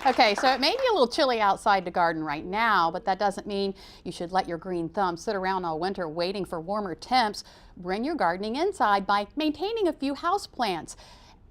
Okay, so it may be a little chilly outside to garden right now, but that doesn't mean you should let your green thumb sit around all winter waiting for warmer temps. Bring your gardening inside by maintaining a few houseplants.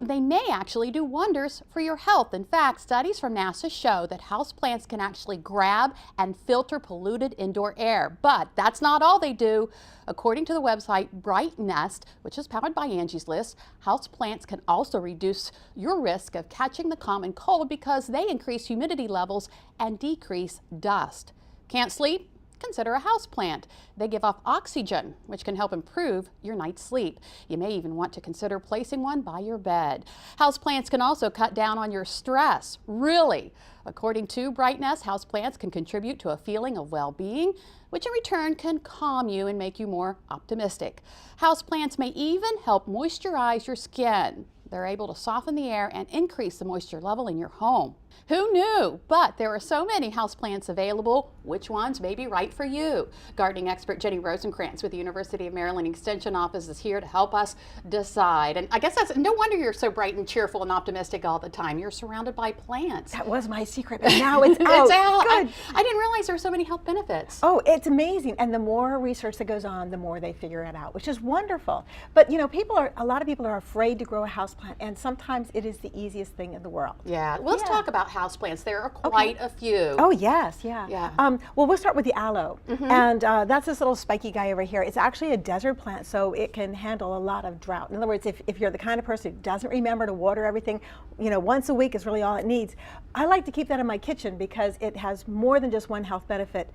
They may actually do wonders for your health. In fact, studies from NASA show that houseplants can actually grab and filter polluted indoor air. But that's not all they do. According to the website Bright Nest, which is powered by Angie's List, houseplants can also reduce your risk of catching the common cold because they increase humidity levels and decrease dust. Can't sleep? Consider a houseplant. They give off oxygen, which can help improve your night's sleep. You may even want to consider placing one by your bed. Houseplants can also cut down on your stress. Really? According to Bright Nest, houseplants can contribute to a feeling of well-being, which in return can calm you and make you more optimistic. Houseplants may even help moisturize your skin. They're able to soften the air and increase the moisture level in your home. Who knew? But there are so many houseplants available. Which ones may be right for you? Gardening expert Ginny with the University of Maryland Extension Office is here to help us decide. And I guess that's no wonder you're so bright and cheerful and optimistic all the time. You're surrounded by plants. That was my secret, but now it's out. It's out. Good. I didn't realize there were so many health benefits. Oh, it's amazing. And the more research that goes on, the more they figure it out, which is wonderful. But you know, a lot of people are afraid to grow a houseplant, and sometimes it is the easiest thing in the world. Yeah. Well, let's talk about houseplants. There are quite a few. Oh yes, yeah. Well, we'll start with the aloe, and that's this little spiky guy over here. It's actually a desert plant, so it can handle a lot of drought. In other words, if you're the kind of person who doesn't remember to water everything, you know, once a week is really all it needs. I like to keep that in my kitchen because it has more than just one health benefit.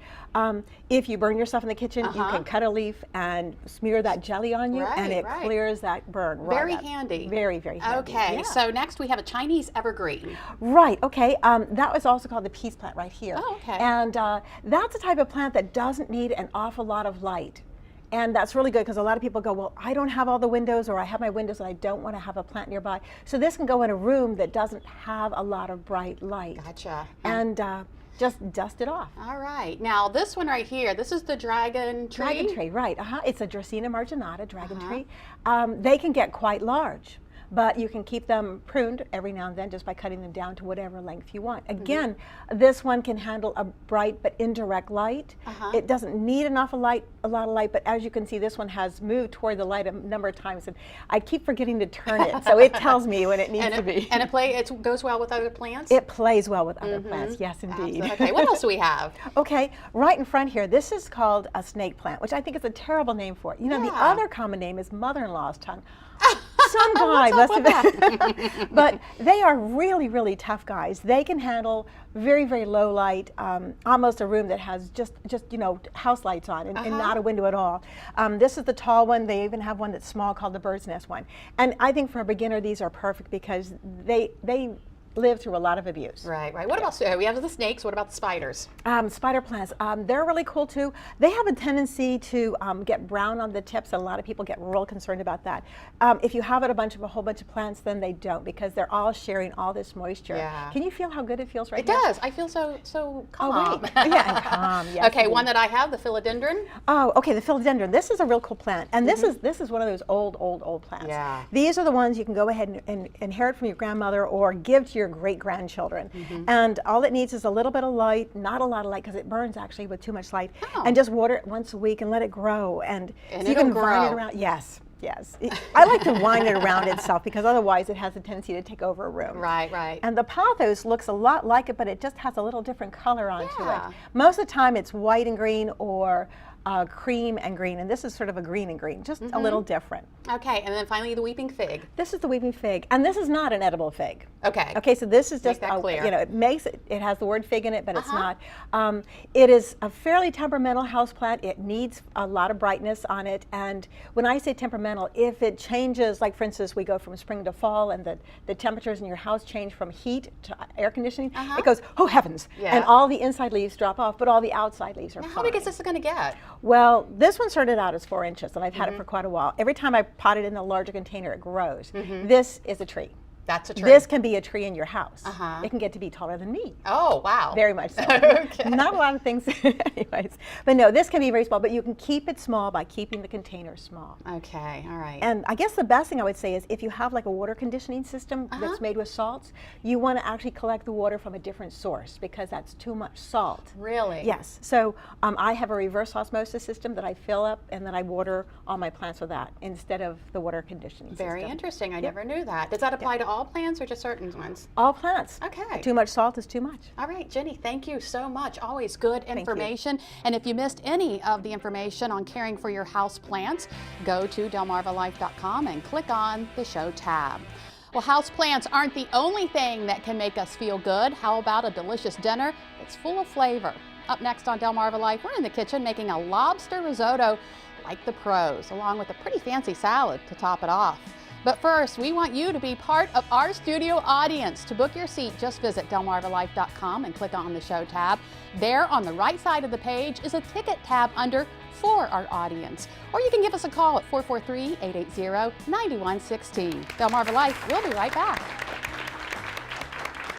If you burn yourself in the kitchen, you can cut a leaf and smear that jelly on you, and it clears that burn. Very handy. Very, very handy. Okay, so next we have a Chinese evergreen. Right, okay. That was also called the peace plant right here. Oh, okay. And that's a type of plant that doesn't need an awful lot of light. And that's really good because a lot of people go, well, I don't have all the windows, or I have my windows and I don't want to have a plant nearby. So this can go in a room that doesn't have a lot of bright light. Gotcha. And just dust it off. All right. Now this one right here, this is the dragon tree? Dragon tree, right. It's a Dracaena marginata dragon tree. They can get quite large, but you can keep them pruned every now and then just by cutting them down to whatever length you want. Again, this one can handle a bright but indirect light. It doesn't need a lot of light, but as you can see, this one has moved toward the light a number of times, and I keep forgetting to turn it, so it tells me when it needs to be. And it goes well with other plants? It plays well with other plants, yes indeed. Okay, what else do we have? Okay, right in front here, this is called a snake plant, which I think is a terrible name for it. You know, the other common name is mother-in-law's tongue. Some guy must have but they are really, really tough guys. They can handle very, very low light, almost a room that has just you know, house lights on and not a window at all. This is the tall one. They even have one that's small called the bird's nest one. And I think for a beginner, these are perfect because they live through a lot of abuse. Right. What about, we have the snakes, what about the spiders? Spider plants, they're really cool too. They have a tendency to get brown on the tips, and a lot of people get real concerned about that. If you have a whole bunch of plants, then they don't, because they're all sharing all this moisture. Yeah. Can you feel how good it feels right now? It does. I feel so calm. Oh, yeah, and calm. Yes, okay, one that I have, the philodendron. Oh, okay, the philodendron. This is a real cool plant, and this is one of those old plants. Yeah. These are the ones you can go ahead and inherit from your grandmother or give to your great-grandchildren. And all it needs is a little bit of light, not a lot of light because it burns actually with too much light, and just water it once a week and let it grow. And so you can vine it around. Yes. I like to wind it around itself because otherwise it has a tendency to take over a room. Right. And the pothos looks a lot like it, but it just has a little different color onto it. Most of the time it's white and green or cream and green, and this is sort of a green and green, just a little different. Okay, and then finally the weeping fig. This is the weeping fig, and this is not an edible fig. Okay, so this is just, you know, it has the word fig in it, but it's not. It is a fairly temperamental houseplant. It needs a lot of brightness on it, and when I say temperamental, if it changes, like for instance, we go from spring to fall, and the temperatures in your house change from heat to air conditioning, it goes, oh heavens, and all the inside leaves drop off, but all the outside leaves are fine. How big is this going to get? Well, this one started out as 4 inches, and I've had it for quite a while. Every time I pot it in a larger container, it grows. This is a tree. That's a tree. This can be a tree in your house. Uh-huh. It can get to be taller than me. Oh, wow. Very much so. Okay. Not a lot of things, anyways. But no, this can be very small, but you can keep it small by keeping the container small. Okay, all right. And I guess the best thing I would say is if you have like a water conditioning system that's made with salts, you want to actually collect the water from a different source because that's too much salt. Really? Yes. So I have a reverse osmosis system that I fill up and then I water all my plants with that instead of the water conditioning system. Very interesting. I never knew that. Does that apply to all plants or just certain ones? All plants. Okay. Too much salt is too much. All right, Ginny, thank you so much. Always good information. And if you missed any of the information on caring for your house plants, go to delmarvalife.com and click on the show tab. Well, houseplants aren't the only thing that can make us feel good. How about a delicious dinner that's full of flavor? Up next on Delmarva Life, we're in the kitchen making a lobster risotto like the pros, along with a pretty fancy salad to top it off. But first, we want you to be part of our studio audience. To book your seat, just visit delmarvalife.com and click on the show tab. There on the right side of the page is a ticket tab under For Our Audience. Or you can give us a call at 443-880-9116. Delmarva Life, we'll be right back.